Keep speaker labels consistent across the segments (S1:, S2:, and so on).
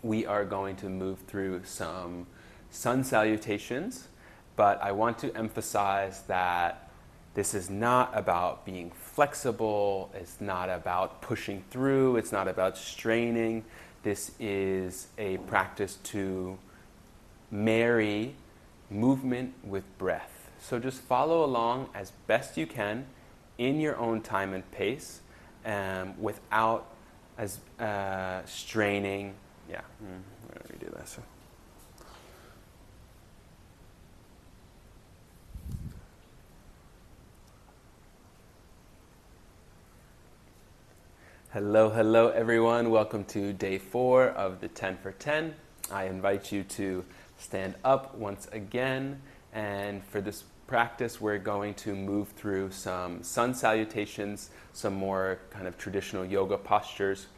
S1: we are going to move through some sun salutations, but I want to emphasize that this is not about being flexible, it's not about pushing through, it's not about straining. This is a practice to marry movement with breath. So just follow along as best you can in your own time and pace, without as straining. Yeah, let me do this. Hello everyone. Welcome to day 4 of the 10 for 10. I invite you to stand up once again, and for this practice we're going to move through some sun salutations, some more kind of traditional yoga postures.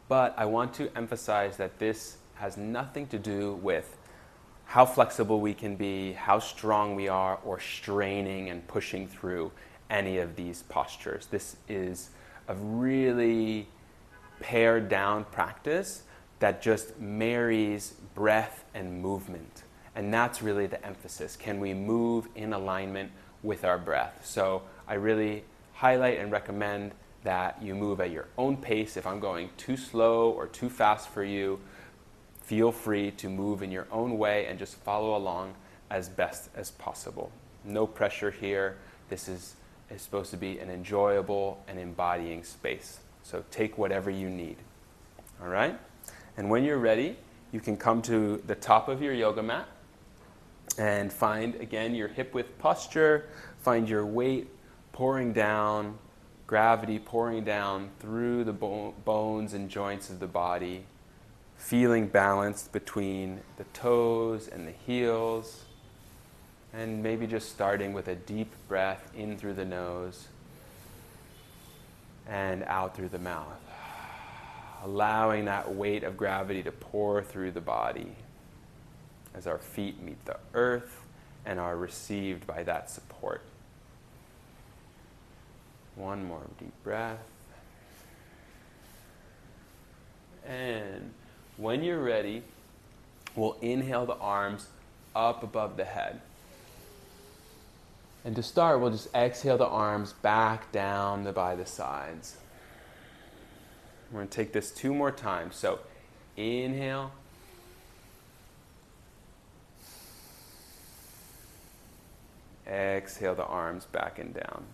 S1: But I want to emphasize that this has nothing to do with how flexible we can be, how strong we are, or straining and pushing through any of these postures. This is a really pared down practice that just marries breath and movement. And that's really the emphasis. Can we move in alignment with our breath? So I really highlight and recommend that you move at your own pace. If I'm going too slow or too fast for you, feel free to move in your own way and just follow along as best as possible. No pressure here. This is supposed to be an enjoyable and embodying space. So take whatever you need. All right? And when you're ready, you can come to the top of your yoga mat and find, again, your hip width posture. Find your weight pouring down, gravity pouring down through the bones and joints of the body, feeling balanced between the toes and the heels. And maybe just starting with a deep breath in through the nose and out through the mouth. Allowing that weight of gravity to pour through the body as our feet meet the earth and are received by that support. One more deep breath. And when you're ready, we'll inhale the arms up above the head. And to start, we'll just exhale the arms back down by the sides. We're going to take this 2 more times. So inhale. Exhale the arms back and down.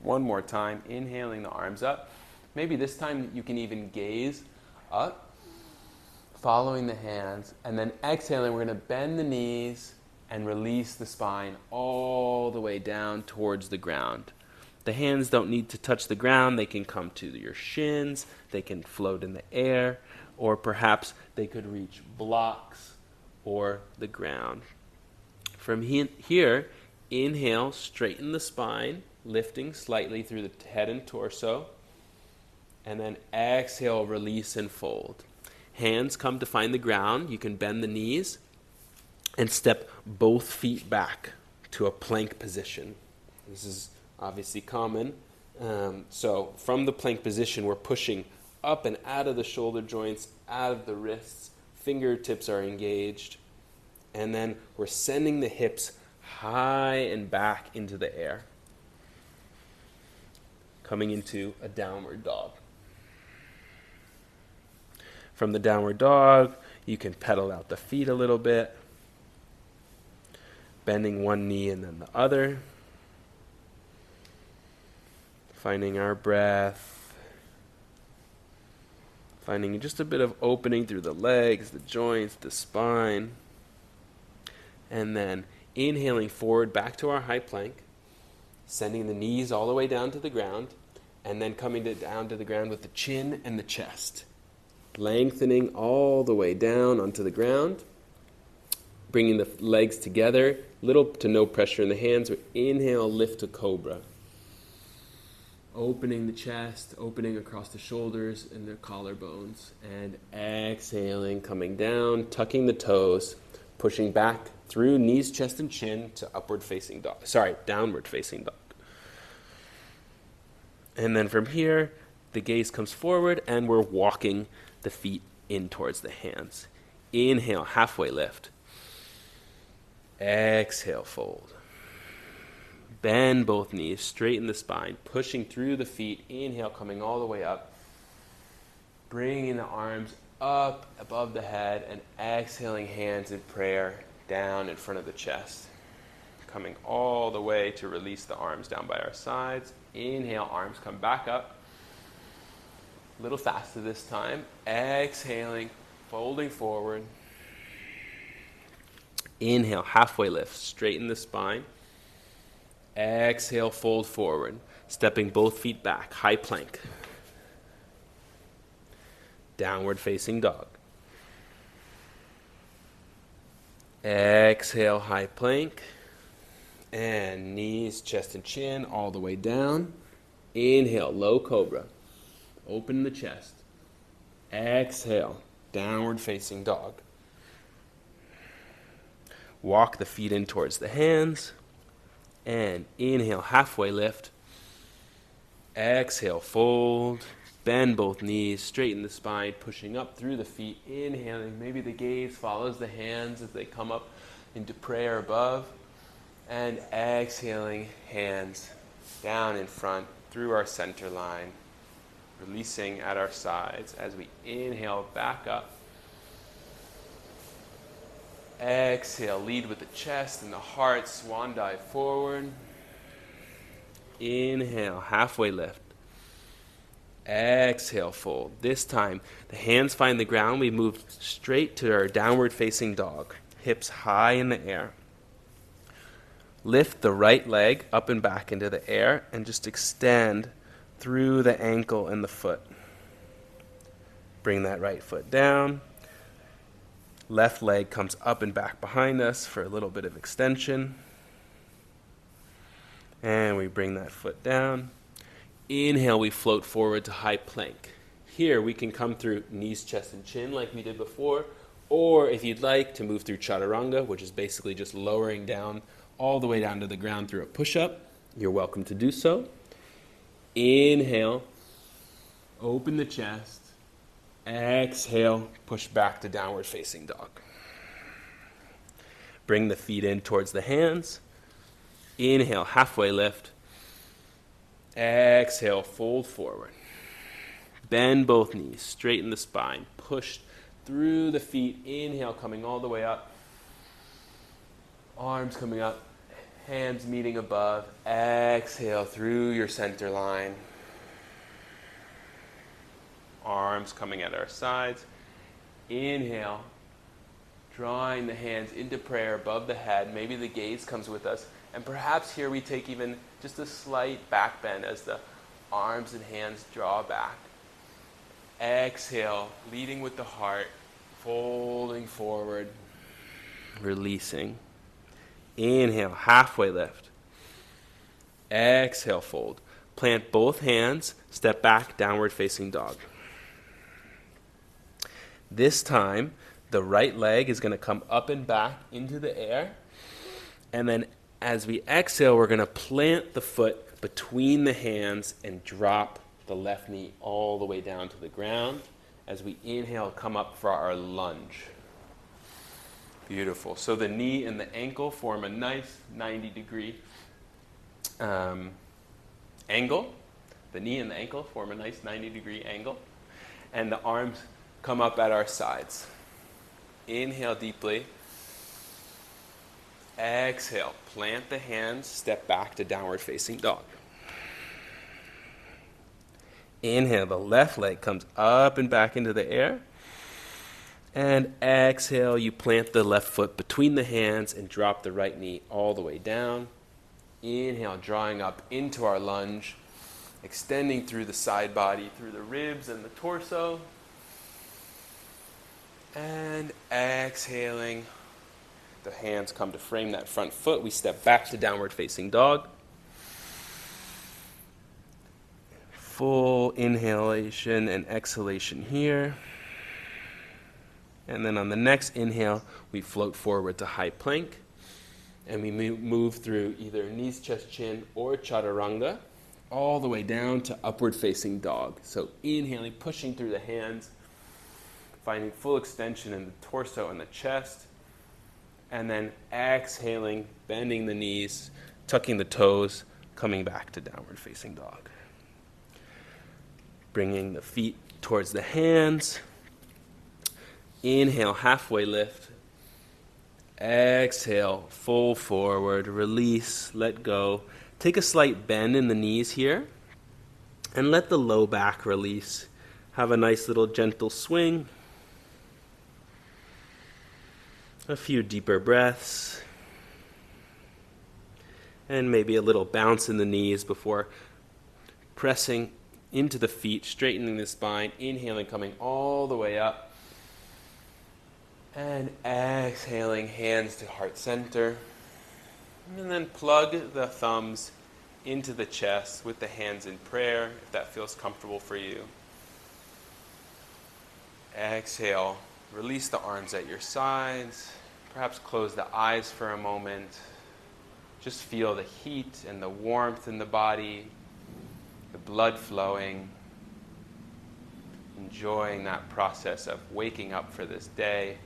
S1: One more time, inhaling the arms up. Maybe this time you can even gaze up, following the hands, and then exhaling, we're going to bend the knees and release the spine all the way down towards the ground. The hands don't need to touch the ground. They can come to your shins. They can float in the air, or perhaps they could reach blocks or the ground. From here, inhale, straighten the spine, lifting slightly through the head and torso. And then exhale, release and fold. Hands come to find the ground. You can bend the knees and step both feet back to a plank position. This is obviously common. So from the plank position, we're pushing up and out of the shoulder joints, out of the wrists. Fingertips are engaged. And then we're sending the hips high and back into the air. Coming into a downward dog. From the downward dog, you can pedal out the feet a little bit, bending one knee and then the other, finding our breath, finding just a bit of opening through the legs, the joints, the spine, and then inhaling forward back to our high plank, sending the knees all the way down to the ground, and then coming down to the ground with the chin and the chest. Lengthening all the way down onto the ground, bringing the legs together, little to no pressure in the hands. Inhale, lift to cobra. Opening the chest, opening across the shoulders and the collarbones. And exhaling, coming down, tucking the toes, pushing back through knees, chest, and chin to downward facing dog. And then from here, the gaze comes forward and we're walking the feet in towards the hands. Inhale, halfway lift. Exhale, fold. Bend both knees, straighten the spine, pushing through the feet. Inhale, coming all the way up. Bringing the arms up above the head and exhaling, hands in prayer down in front of the chest. Coming all the way to release the arms down by our sides. Inhale, arms come back up. A little faster this time. Exhaling, folding forward. Inhale, halfway lift, straighten the spine. Exhale, fold forward, stepping both feet back, high plank. Downward facing dog. Exhale, high plank. And knees, chest, and chin all the way down. Inhale, low cobra. Open the chest. Exhale, downward facing dog. Walk the feet in towards the hands. And inhale, halfway lift. Exhale, fold. Bend both knees, straighten the spine, pushing up through the feet. Inhaling, maybe the gaze follows the hands as they come up into prayer above. And exhaling, hands down in front through our center line. Releasing at our sides as we inhale back up. Exhale, lead with the chest and the heart, swan dive forward. Inhale, halfway lift. Exhale, fold. This time, the hands find the ground. We move straight to our downward facing dog. Hips high in the air. Lift the right leg up and back into the air and just extend through the ankle and the foot. Bring that right foot down. Left leg comes up and back behind us for a little bit of extension. And we bring that foot down. Inhale, we float forward to high plank. Here we can come through knees, chest, and chin like we did before. Or if you'd like to move through chaturanga, which is basically just lowering down all the way down to the ground through a push-up, you're welcome to do so. Inhale, open the chest. Exhale, push back to downward facing dog. Bring the feet in towards the hands. Inhale, halfway lift. Exhale, fold forward. Bend both knees, straighten the spine. Push through the feet. Inhale, coming all the way up. Arms coming up. Hands meeting above. Exhale through your center line. Arms coming at our sides. Inhale, drawing the hands into prayer above the head. Maybe the gaze comes with us. And perhaps here we take even just a slight back bend as the arms and hands draw back. Exhale, leading with the heart, folding forward, releasing. Inhale, halfway lift. Exhale, fold. Plant both hands, step back, downward facing dog. This time, the right leg is going to come up and back into the air. And then as we exhale, we're going to plant the foot between the hands and drop the left knee all the way down to the ground. As we inhale, come up for our lunge. Beautiful. So the knee and the ankle form a nice 90-degree angle. The knee and the ankle form a nice 90-degree angle. And the arms come up at our sides. Inhale deeply. Exhale. Plant the hands. Step back to downward facing dog. Inhale. The left leg comes up and back into the air. And exhale. You plant the left foot between the hands and drop the right knee all the way down. Inhale. Drawing up into our lunge. Extending through the side body, through the ribs and the torso. And exhaling. The hands come to frame that front foot. We step back to downward facing dog. Full inhalation and exhalation here. And then on the next inhale, we float forward to high plank. And we move through either knees, chest, chin, or chaturanga, all the way down to upward facing dog. So inhaling, pushing through the hands, finding full extension in the torso and the chest. And then exhaling, bending the knees, tucking the toes, coming back to downward facing dog. Bringing the feet towards the hands. Inhale, halfway lift. Exhale, full forward, release, let go. Take a slight bend in the knees here, and let the low back release. Have a nice little gentle swing. A few deeper breaths. And maybe a little bounce in the knees before pressing into the feet, straightening the spine, inhaling, coming all the way up. And exhaling, hands to heart center. And then plug the thumbs into the chest with the hands in prayer, if that feels comfortable for you. Exhale, release the arms at your sides. Perhaps close the eyes for a moment. Just feel the heat and the warmth in the body, the blood flowing. Enjoying that process of waking up for this day.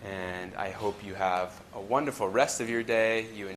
S1: And I hope you have a wonderful rest of your day. You